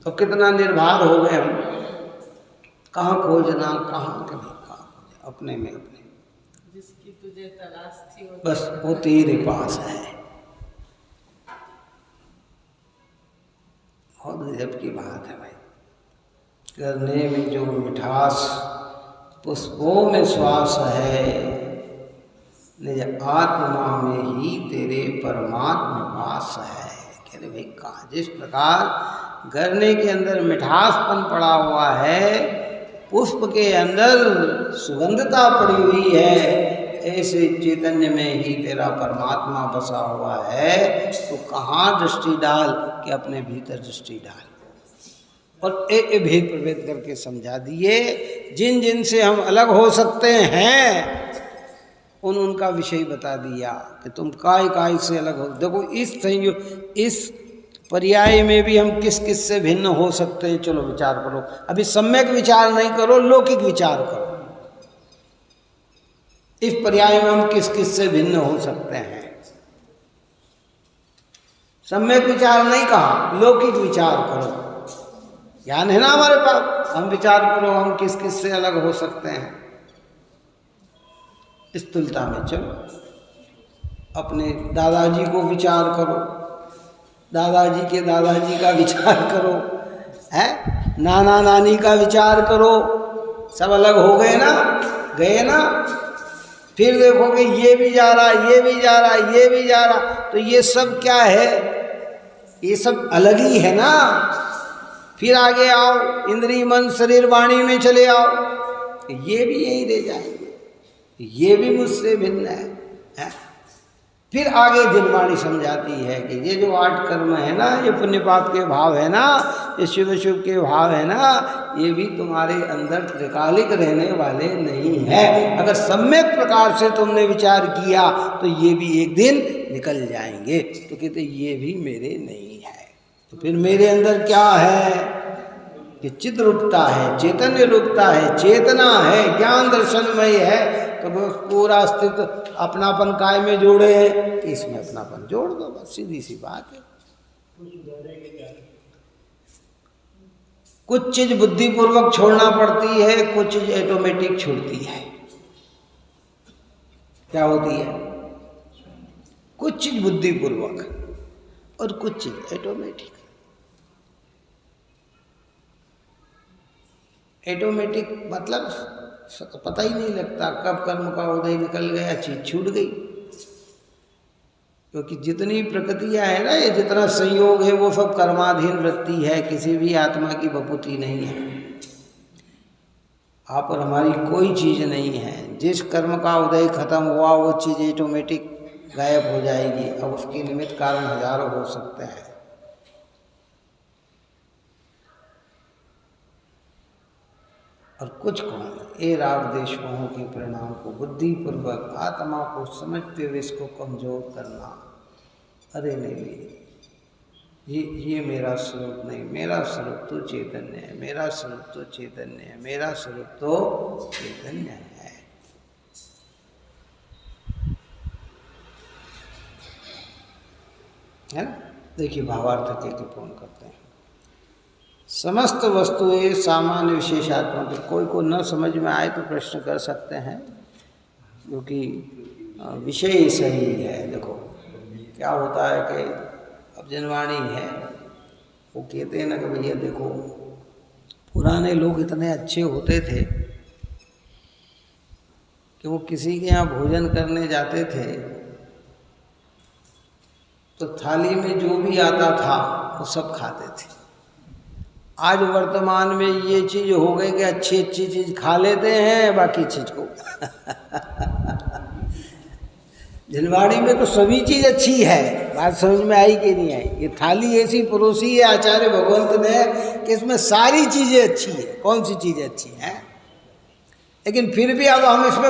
तो कितना निर्भर हो गए हम, कहाँ खोजना, कहाँ अपने में, अपने जिसकी तुझे तलाश थी बस वो तेरे पास है। बहुत गजब की बात है भाई। करने में जो मिठास, पुष्पों में श्वास है, निज आत्मा में ही तेरे परमात्मा वास है। कह रहे भाई कहाँ, जिस प्रकार गरने के अंदर मिठासपन पड़ा हुआ है, पुष्प के अंदर सुगंधता पड़ी हुई है, ऐसे चैतन्य में ही तेरा परमात्मा बसा हुआ है। तो कहाँ दृष्टि डाल कि अपने भीतर दृष्टि डाल। और एक भेद प्रभेद करके समझा दिए। जिन जिन से हम अलग हो सकते हैं उनका विषय बता दिया कि तुम काय से अलग हो। देखो इस पर्याय में भी हम किस किस से भिन्न हो सकते हैं, चलो विचार करो। अभी सम्यक विचार नहीं करो, लौकिक विचार करो। इस पर्याय में हम किस किस से भिन्न हो सकते हैं। सम्यक विचार नहीं कहा, लौकिक विचार करो। ज्ञान है ना हमारे पास, हम विचार करो हम किस किस से अलग हो सकते हैं। स्थूलता में चलो, अपने दादाजी को विचार करो, दादाजी के दादाजी का विचार करो, है नाना नानी का विचार करो, सब अलग हो गए ना, गए ना। फिर देखोगे ये भी जा रहा, ये भी जा रहा, ये भी जा रहा, तो ये सब क्या है, ये सब अलग ही है ना। फिर आगे आओ, इंद्रिय मन शरीर वाणी में चले आओ, ये भी यहीं रह जाएंगे, ये भी मुझसे भिन्न है। फिर आगे जिनवाणी समझाती है कि ये जो 8 कर्म है ना, ये पुण्य पाप के भाव है ना, ये शुभ शुभ के भाव है ना, ये भी तुम्हारे अंदर त्रिकालिक रहने वाले नहीं है। अगर सम्यक प्रकार से तुमने विचार किया तो ये भी एक दिन निकल जाएंगे। तो कहते ये भी मेरे नहीं है। तो फिर मेरे अंदर क्या है कि चित्त रूपता है, चैतन्य रूपता है, चेतना है, ज्ञान दर्शनमय है। तो बस पूरा अस्तित्व अपनापन काय में जोड़े है, तो इसमें अपनापन जोड़ दो, बस सीधी सी बात है। कुछ चीज बुद्धिपूर्वक छोड़ना पड़ती है, कुछ चीज ऑटोमेटिक छूटती है। क्या होती है? कुछ चीज बुद्धिपूर्वक और कुछ चीज ऑटोमेटिक। ऑटोमेटिक मतलब पता ही नहीं लगता कब कर्म का उदय निकल गया, चीज छूट गई। क्योंकि जितनी प्रकृतियां है ना, ये जितना संयोग है वो सब कर्माधीन वृत्ति है, किसी भी आत्मा की बपुती नहीं है। आप और हमारी कोई चीज नहीं है। जिस कर्म का उदय खत्म हुआ वो चीज ऑटोमेटिक गायब हो जाएगी। अब उसके निमित्त कारण हजारों हो सकते हैं। और कुछ कौन ये राग देश मोह के परिणाम को बुद्धिपूर्वक आत्मा को समझते हुए इसको कमजोर करना। अरे नहीं, ये मेरा स्वरूप नहीं, मेरा स्वरूप तो चैतन्य है, मेरा स्वरूप तो चैतन्य है, मेरा स्वरूप तो चैतन्य है। है ना? देखिए भावार्थ के पूर्ण करते हैं। समस्त वस्तुएं सामान्य विशेषात्मक। कोई को न समझ में आए तो प्रश्न कर सकते हैं, क्योंकि विषय सही है। देखो क्या होता है कि अब जनवाणी है, वो कहते हैं ना कि भैया देखो पुराने लोग इतने अच्छे होते थे कि वो किसी के यहाँ भोजन करने जाते थे तो थाली में जो भी आता था वो सब खाते थे। आज वर्तमान में ये चीज हो गई कि अच्छी अच्छी चीज खा लेते हैं, बाकी चीज को जनवाड़ी में तो सभी चीज अच्छी है। बात समझ में आई कि नहीं आई? ये थाली ऐसी परोसी है आचार्य भगवंत ने कि इसमें सारी चीजें अच्छी है। कौन सी चीजें अच्छी हैं? लेकिन फिर भी अब हम इसमें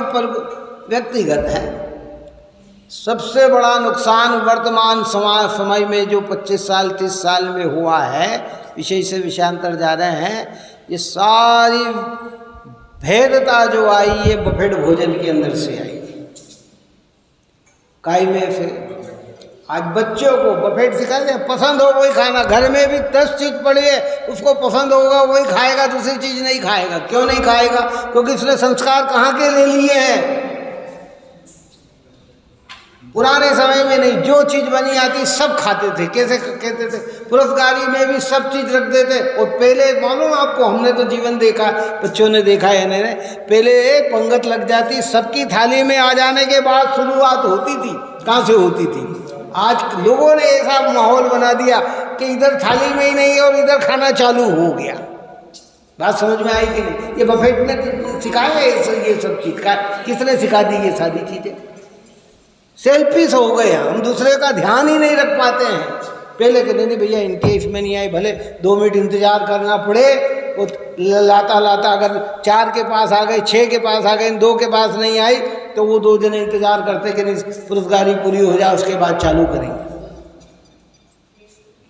व्यक्तिगत है। सबसे बड़ा नुकसान वर्तमान समय में जो 25 साल 30 साल में हुआ है, विषय से विषयांतर जा रहे हैं, ये सारी भेदता जो आई ये बफेट भोजन के अंदर से आई। काय में से आज बच्चों को बफेट सिखाते हैं, पसंद हो वही खाना। घर में भी 10 चीज पड़ी है, उसको पसंद होगा वही खाएगा, दूसरी चीज नहीं खाएगा। क्यों नहीं खाएगा? क्योंकि उसने संस्कार कहाँ के ले लिए हैं। पुराने समय में नहीं, जो चीज बनी आती सब खाते थे। कैसे कहते थे? पुरस्कारी में भी सब चीज रख देते। और पहले मालूम आपको, हमने तो जीवन देखा, बच्चों ने देखा है मैंने, पहले पंगत लग जाती, सबकी थाली में आ जाने के बाद शुरुआत होती थी। कहाँ से होती थी? आज लोगों ने ऐसा माहौल बना दिया कि इधर थाली में ही नहीं है और इधर खाना चालू हो गया। बात समझ में आई कि नहीं? ये बफेट ने सिखाया ये सब चीज का। किसने सिखा दी ये सारी चीजें? सेल्फिश हो गए हम, दूसरे का ध्यान ही नहीं रख पाते हैं। पहले कहते नहीं भैया इनके इसमें नहीं आई, भले 2 मिनट इंतजार करना पड़े, वो लाता लाता अगर 4 के पास आ गए, 6 के पास आ गए, 2 के पास नहीं आई तो वो 2 दिन इंतजार करते कि नहीं पुरस्कारी पूरी हो जाए उसके बाद चालू करेंगे।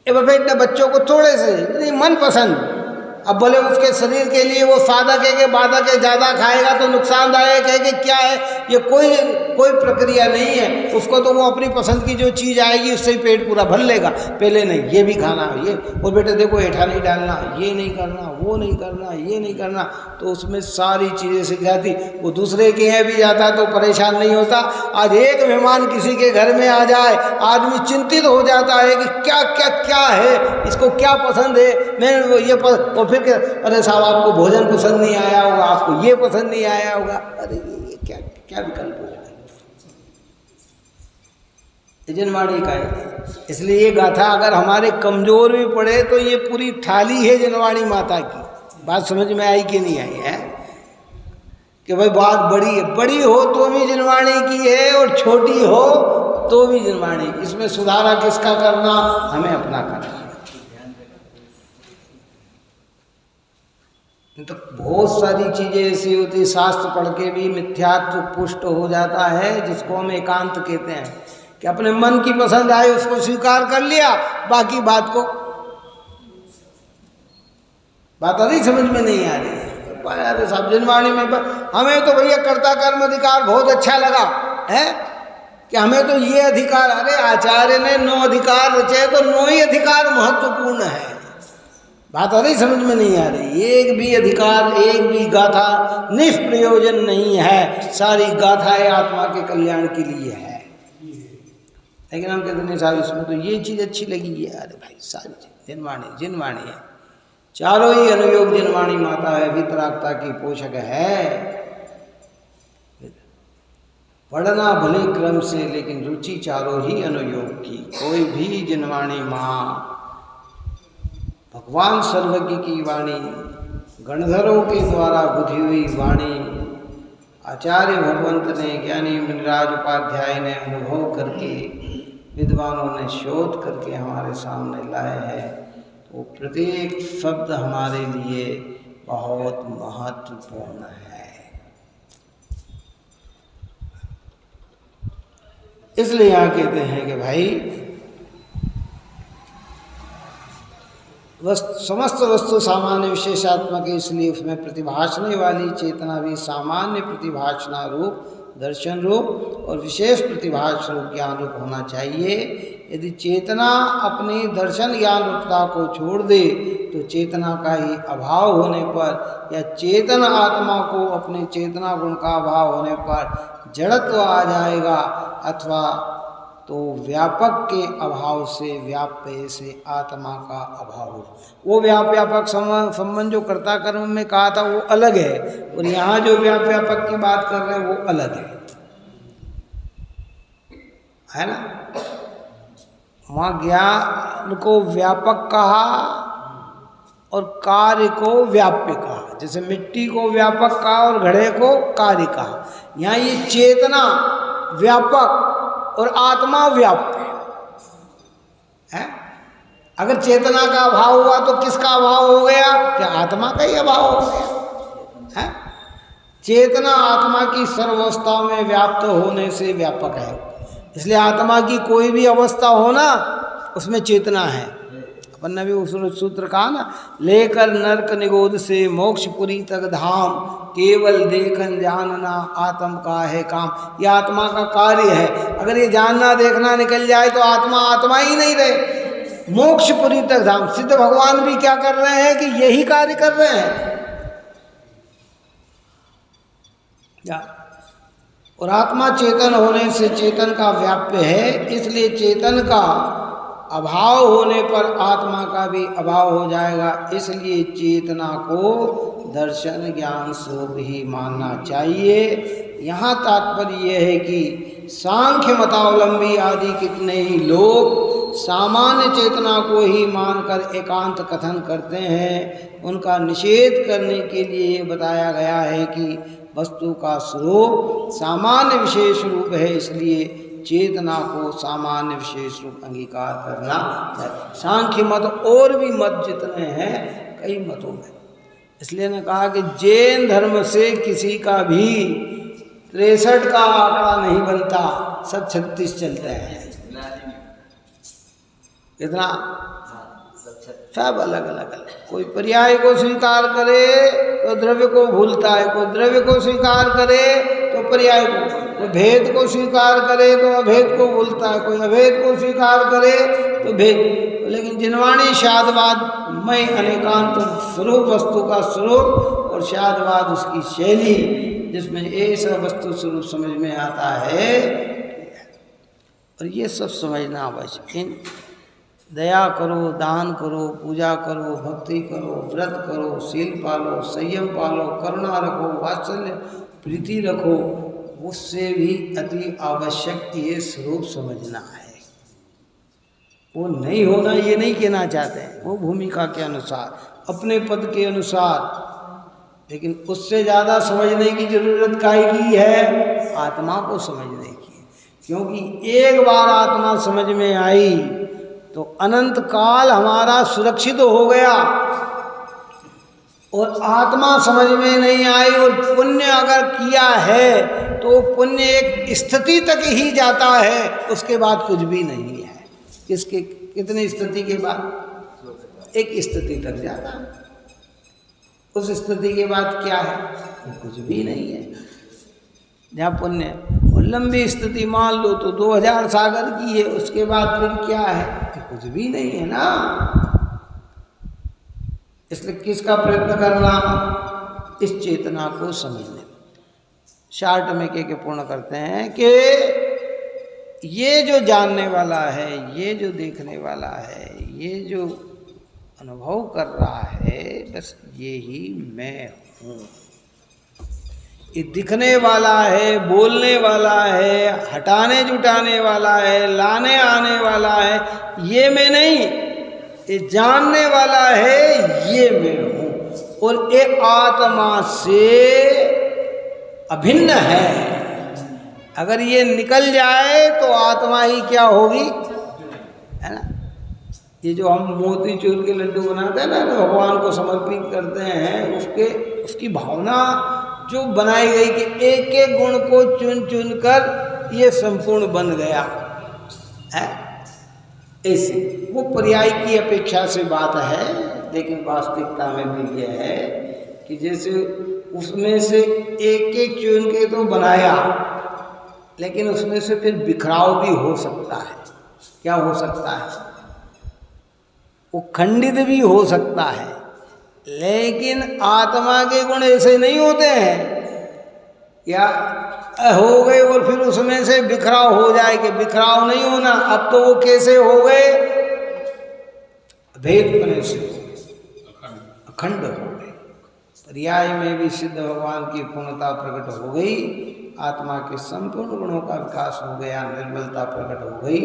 ये बफेट ने बच्चों को थोड़े से नहीं मन पसंद अब बोले उसके शरीर के लिए वो साधक है कि बाधक है, ज़्यादा खाएगा तो नुकसानदायक है कि क्या है, ये कोई प्रक्रिया नहीं है। उसको तो वो अपनी पसंद की जो चीज़ आएगी उससे ही पेट पूरा भर लेगा। पहले नहीं, ये भी खाना ये, और बेटे देखो ऐठा नहीं डालना, ये नहीं करना, वो नहीं करना, ये नहीं करना, तो उसमें सारी चीज़ें सीख जाती। वो दूसरे के यहाँ भी जाता तो परेशान नहीं होता। आज एक मेहमान किसी के घर में आ जाए, आदमी चिंतित हो जाता है कि क्या क्या क्या है, इसको क्या पसंद है, मैं ये और फिर अरे साहब आपको भोजन पसंद नहीं आया होगा, आपको ये पसंद नहीं आया होगा, अरे ये क्या क्या विकल्प होगा। जनवाणी का है। इसलिए ये गाथा अगर हमारे कमजोर भी पड़े तो ये पूरी थाली है जनवाणी माता की। बात समझ में आई कि नहीं आई है कि भाई बात बड़ी है, बड़ी हो तो भी जनवाणी की है और छोटी हो तो भी जनवाणी। इसमें सुधारा किसका करना, हमें अपना करना। तो बहुत सारी चीज़ें ऐसी होती, शास्त्र पढ़ के भी मिथ्यात्व पुष्ट हो जाता है, जिसको हम एकांत कहते हैं कि अपने मन की पसंद आई उसको स्वीकार कर लिया, बाकी बात को बात अभी समझ में नहीं आ रही है। अरे साहब जनवाणी में हमें तो भैया कर्ता कर्म अधिकार बहुत अच्छा लगा है कि हमें तो ये अधिकार, अरे आचार्य ने 9 अधिकार रचे तो 9 ही अधिकार महत्वपूर्ण है। बात अरे समझ में नहीं आ रही। एक भी अधिकार, एक भी गाथा निष्प्रयोजन नहीं है, सारी गाथाएं आत्मा के कल्याण के लिए है। लेकिन हम कहते नहीं साहब इसमें तो ये चीज़ अच्छी लगी है, अरे भाई सारी चीज जिनवाणी है, चारों ही अनुयोग जिनवाणी माता है, वितरागता की पोषक है। पढ़ना भले क्रम से लेकिन रुचि चारों ही अनुयोग की। कोई भी जिनवाणी माँ भगवान सर्वज्ञ की वाणी, गणधरों के द्वारा बुझी हुई वाणी, आचार्य भगवंत ने, ज्ञानी मुनिराज उपाध्याय ने अनुभव करके, विद्वानों ने शोध करके हमारे सामने लाए हैं। तो प्रत्येक शब्द हमारे लिए बहुत महत्वपूर्ण है। इसलिए यहाँ कहते हैं कि भाई समस्त वस्तु सामान्य विशेषात्मक है, इसलिए उसमें प्रतिभाषने वाली चेतना भी सामान्य प्रतिभाषना रूप, दर्शन रूप और विशेष प्रतिभाष रूप ज्ञान रूप होना चाहिए। यदि चेतना अपनी दर्शन ज्ञान रूपता को छोड़ दे तो चेतना का ही अभाव होने पर, या चेतन आत्मा को अपने चेतना गुण का अभाव होने पर जड़त्व आ जाएगा, अथवा तो व्यापक के अभाव से व्याप्य से आत्मा का अभाव हो। वो व्यापक संबंध जो कर्ता कर्म में कहा था वो अलग है, और यहाँ जो व्यापक की बात कर रहे हैं वो अलग है ना। वहाँ ज्ञान को व्यापक कहा और कार्य को व्याप्य कहा। जैसे मिट्टी को व्यापक कहा और घड़े को कार्य कहा। यहाँ ये चेतना व्यापक और आत्मा व्याप्य है। अगर चेतना का अभाव हुआ तो किसका अभाव हो गया? क्या आत्मा का ही अभाव हो गया है? चेतना आत्मा की सर्वावस्था में व्याप्त होने से व्यापक है। इसलिए आत्मा की कोई भी अवस्था हो ना, उसमें चेतना है। अपन ने भी उस सूत्र कहा ना, लेकर नरक निगोद से मोक्षपुरी तक धाम, केवल देखन जानना आत्म का है काम। यह आत्मा का कार्य है। अगर ये जानना देखना निकल जाए तो आत्मा आत्मा ही नहीं रहे। मोक्षपुरी तक धाम, सिद्ध भगवान भी क्या कर रहे हैं कि यही कार्य कर रहे हैं। और आत्मा चेतन होने से चेतन का व्याप्य है, इसलिए चेतन का अभाव होने पर आत्मा का भी अभाव हो जाएगा। इसलिए चेतना को दर्शन ज्ञान स्वरूप ही मानना चाहिए। यहाँ तात्पर्य यह है कि सांख्य मतावलंबी आदि कितने ही लोग सामान्य चेतना को ही मानकर एकांत कथन करते हैं। उनका निषेध करने के लिए बताया गया है कि वस्तु का स्वरूप सामान्य विशेष रूप है, इसलिए चेतना को सामान्य विशेष रूप अंगीकार करना चाहिए। सांख्य मत और भी मत जितने हैं कई मतों में, इसलिए ने कहा कि जैन धर्म से किसी का भी 63 का आंकड़ा नहीं बनता, सब 36 चलते हैं। कितना? सब 36। सब अलग अलग अलग। कोई पर्याय को स्वीकार करे तो द्रव्य को भूलता है, कोई द्रव्य को स्वीकार करे तो पर्याय को, कोई भेद को स्वीकार करे तो अभेद को भूलता है, कोई अभेद को स्वीकार करे तो भेद। लेकिन जिनवाणी शादवाद मैं अनेकांत स्वरूप वस्तु का स्वरूप और शादवाद उसकी शैली, जिसमें ऐसा वस्तु स्वरूप समझ में आता है। और ये सब समझना आवश्यक। इन दया करो, दान करो, पूजा करो, भक्ति करो, व्रत करो, शील पालो, संयम पालो, करुणा रखो, वात्सल्य प्रीति रखो, उससे भी अति आवश्यक ये स्वरूप समझना है। वो नहीं होना ये नहीं कहना चाहते हैं, वो भूमिका के अनुसार, अपने पद के अनुसार, लेकिन उससे ज़्यादा समझने की जरूरत काहे की है? आत्मा को समझने की। क्योंकि एक बार आत्मा समझ में आई तो अनंत काल हमारा सुरक्षित हो गया। और आत्मा समझ में नहीं आई और पुण्य अगर किया है तो पुण्य एक स्थिति तक ही जाता है, उसके बाद कुछ भी नहीं है। किसके कितनी स्थिति के बाद? एक स्थिति तक जाता है। उस स्थिति के बाद क्या है? कुछ भी नहीं है। जहाँ पुण्य और लंबी स्थिति मान लो तो 2000 सागर की है, उसके बाद फिर क्या है? कुछ भी नहीं है ना। इसलिए किसका प्रयत्न करना? इस चेतना को समझने। शार्ट में के पूर्ण करते हैं कि ये जो जानने वाला है, ये जो देखने वाला है, ये जो अनुभव कर रहा है, बस ये ही मैं हूँ। ये दिखने वाला है, बोलने वाला है, हटाने जुटाने वाला है, लाने आने वाला है, ये मैं नहीं। ये जानने वाला है, ये मैं हूँ। और ये आत्मा से अभिन्न है। अगर ये निकल जाए तो आत्मा ही क्या होगी, है ना। ये जो हम मोतीचूर के लड्डू बनाते हैं ना, तो भगवान को समर्पित करते हैं, उसकी भावना जो बनाई गई कि एक एक गुण को चुन चुन कर ये संपूर्ण बन गया है, ऐसे वो पर्याय की अपेक्षा से बात है। लेकिन वास्तविकता में भी यह है कि जैसे उसमें से एक एक चुन के तो बनाया, लेकिन उसमें से फिर बिखराव भी हो सकता है। क्या हो सकता है? वो खंडित भी हो सकता है। लेकिन आत्मा के गुण ऐसे नहीं होते हैं या हो गए और फिर उसमें से बिखराव हो जाए, कि बिखराव नहीं होना। अब तो वो कैसे हो गए? भेदपने से अखंड हो गए। पर्याय में भी सिद्ध भगवान की पूर्णता प्रकट हो गई, आत्मा के संपूर्ण गुणों का विकास हो गया, निर्मलता प्रकट हो गई।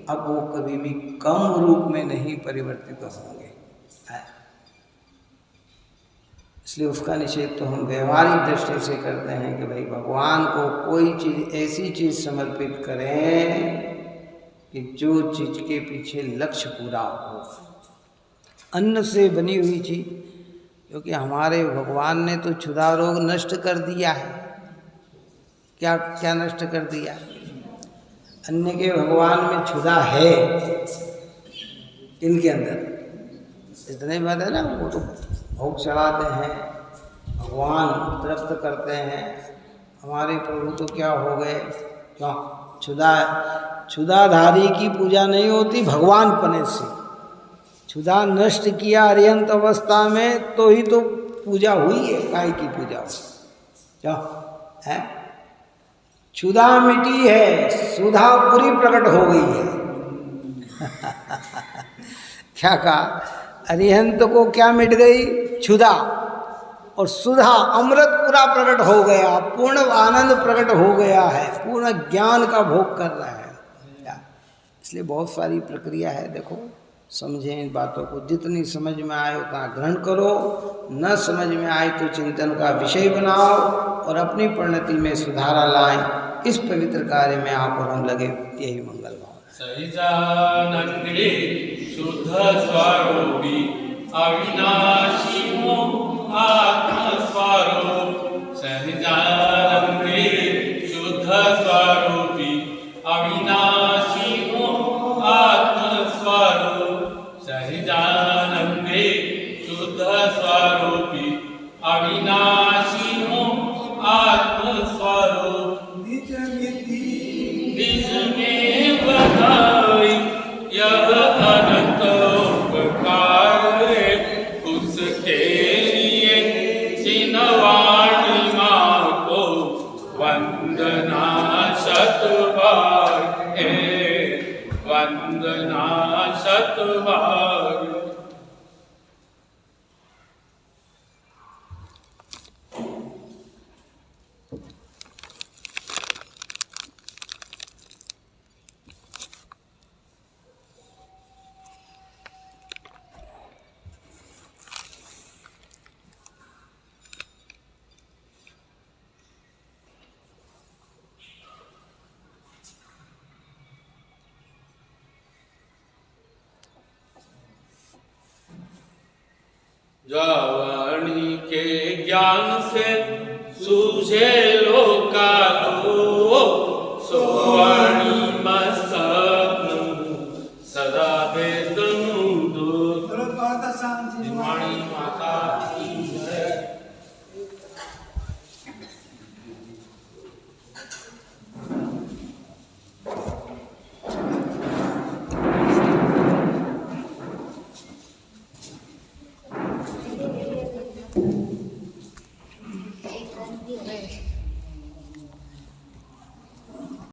अब वो कभी भी कम रूप में नहीं परिवर्तित होंगे। इसलिए उसका निषेध तो हम व्यवहारिक दृष्टि से करते हैं कि भाई भगवान को कोई चीज़, ऐसी चीज़ समर्पित करें कि जो चीज़ के पीछे लक्ष्य पूरा हो। अन्न से बनी हुई चीज़, क्योंकि हमारे भगवान ने तो क्षुधा रोग नष्ट कर दिया है। क्या क्या नष्ट कर दिया? अन्य के भगवान में क्षुधा है, इनके अंदर इतने बात है ना। वो तो भोग चढ़ाते हैं, भगवान तृप्त करते हैं। हमारे प्रभु तो क्या हो गए? क्यों? क्षुधाधारी की पूजा नहीं होती भगवान पने से। क्षुधा नष्ट किया अरिहंत अवस्था में तो ही तो पूजा हुई है। काय की पूजा हुई? क्या है? क्षुधा मिटी है, सुधा पूरी प्रकट हो गई है। क्या कहा? अरिहंत को क्या मिट गई? क्षुधा। और सुधा अमृत पूरा प्रकट हो गया, पूर्ण आनंद प्रकट हो गया है, पूर्ण ज्ञान का भोग कर रहा है। इसलिए बहुत सारी प्रक्रिया है। देखो, समझें इन बातों को। जितनी समझ में आए उतना ग्रहण करो, न समझ में आए तो चिंतन का विषय बनाओ और अपनी परिणति में सुधारा लाएं। इस पवित्र कार्य में आप और हम लगे, यही मंगल भावना। सहिजानंदे शुद्ध स्वरूपी अविनाशी आत्मस्वरूप। सहिजानंदे शुद्ध स्वरूपी अविनाशी आत्मस्वरूप। सहिजानंदे वंदना सतवार। जवानी के ज्ञान से सूझे